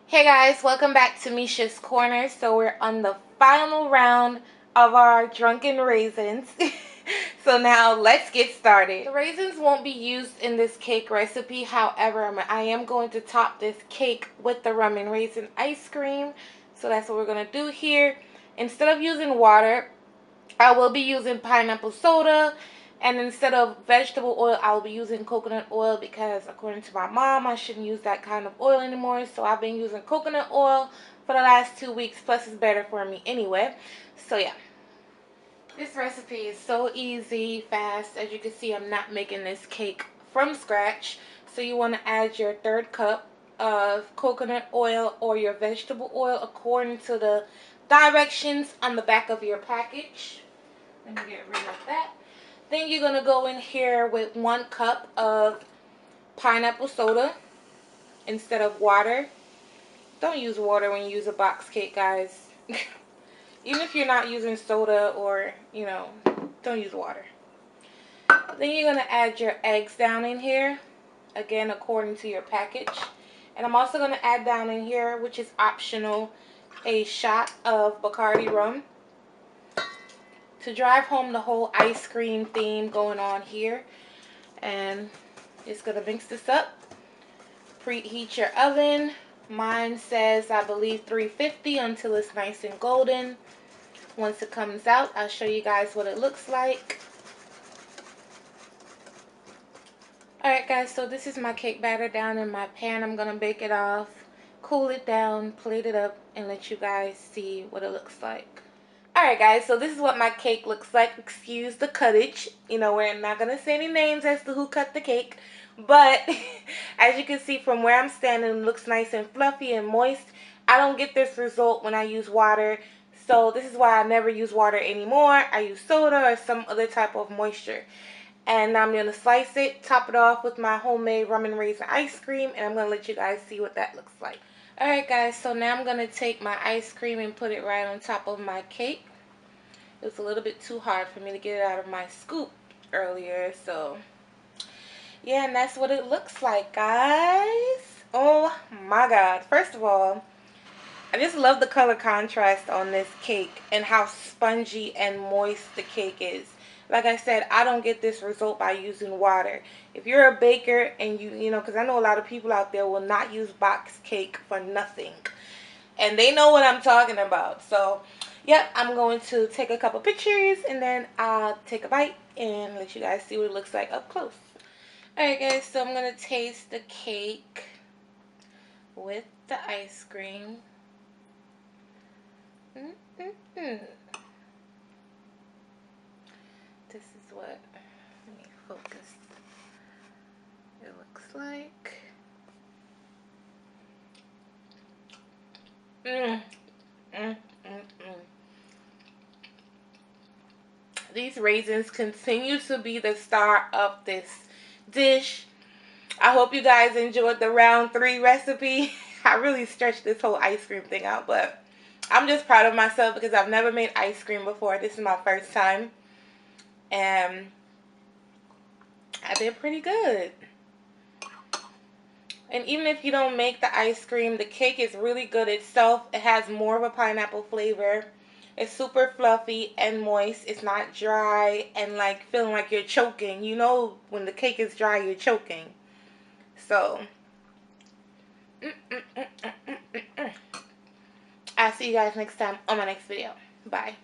Hey guys, welcome back to Misha's Corner. So we're on the final round of our drunken raisins. So now let's get started. The raisins won't be used in this cake recipe. However, I am going to top this cake with the rum and raisin ice cream. So that's what we're going to do here. Instead of using water, I will be using pineapple soda, and instead of vegetable oil, I'll be using coconut oil because according to my mom, I shouldn't use that kind of oil anymore. So I've been using coconut oil for the last 2 weeks, plus it's better for me anyway. So yeah. This recipe is so easy, fast. As you can see, I'm not making this cake from scratch. So you want to add your 1/3 cup of coconut oil or your vegetable oil according to the directions on the back of your package. Let me get rid of that. Then you're going to go in here with 1 cup of pineapple soda instead of water. Don't use water when you use a box cake, guys. Even if you're not using soda or, don't use water. Then you're going to add your eggs down in here, again, according to your package. And I'm also going to add down in here, which is optional, a shot of Bacardi rum to drive home the whole ice cream theme going on here. And just going to mix this up. Preheat your oven. Mine says, I believe, 350 until it's nice and golden. Once it comes out, I'll show you guys what it looks like. Alright guys, so this is my cake batter down in my pan. I'm going to bake it off, cool it down, plate it up, and let you guys see what it looks like. Alright guys, so this is what my cake looks like. Excuse the cuttage. We're not going to say any names as to who cut the cake. But as you can see from where I'm standing, it looks nice and fluffy and moist. I don't get this result when I use water. So this is why I never use water anymore. I use soda or some other type of moisture. And I'm going to slice it, top it off with my homemade rum and raisin ice cream. And I'm going to let you guys see what that looks like. Alright guys, so now I'm going to take my ice cream and put it right on top of my cake. It was a little bit too hard for me to get it out of my scoop earlier. So yeah, and that's what it looks like, guys. Oh my god. First of all, I just love the color contrast on this cake and how spongy and moist the cake is. Like I said, I don't get this result by using water. If you're a baker and because I know a lot of people out there will not use box cake for nothing. And they know what I'm talking about. So, yep, I'm going to take a couple pictures and then I'll take a bite and let you guys see what it looks like up close. Alright guys, so I'm going to taste the cake with the ice cream. This is what, let me focus, it looks like. These raisins continue to be the star of this dish. I hope you guys enjoyed the round 3 recipe. I really stretched this whole ice cream thing out, but I'm just proud of myself because I've never made ice cream before. This is my first time. And I did pretty good. And even if you don't make the ice cream, the cake is really good itself. It has more of a pineapple flavor. It's super fluffy and moist. It's not dry and like feeling like you're choking. You know when the cake is dry, you're choking. So, I'll see you guys next time on my next video. Bye.